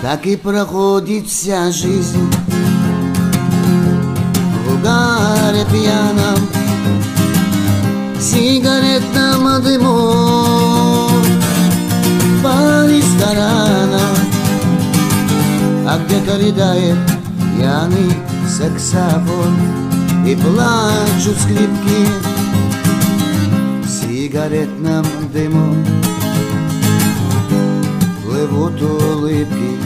Так и проходит вся жизнь в угаре пьяном, сигаретном дыму по ресторанам, а где-то рыдает пьяный саксофон и плачут скрипки в сигаретном дыму. Плывут улыбки,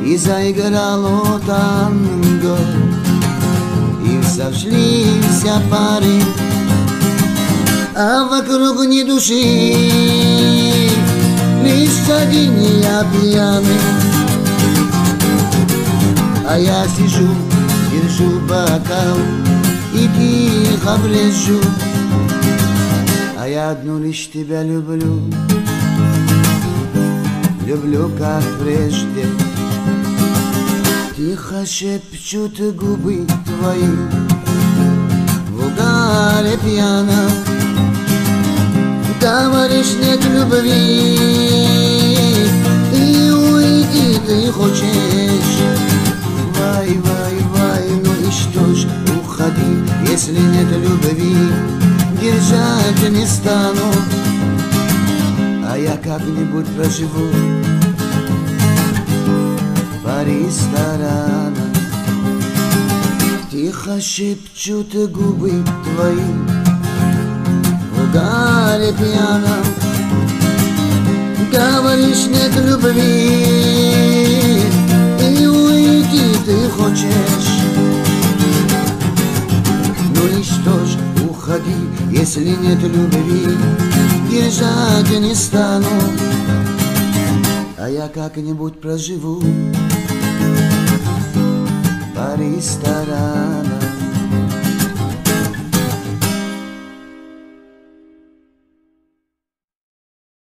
и заиграло танго, и сошлись пары, а вокруг ни души, лишь один я пьяный. А я сижу, держу бокал и тихо брежу, а я одну лишь тебя люблю, люблю как прежде. Тихо шепчут губы твои в угаре пьяном, говоришь нет любви, и уйти ты хочешь. Вай, вай, вай, ну и что ж, уходи, если нет любви, держать не стану, а я как-нибудь проживу по ресторанам. Тихо шепчут губы твои в угаре пьяном, говоришь нет любви, и уйти ты хочешь. Ну и что ж, уходи, если нет любви, держать не стану, а я как-нибудь проживу по ресторанам.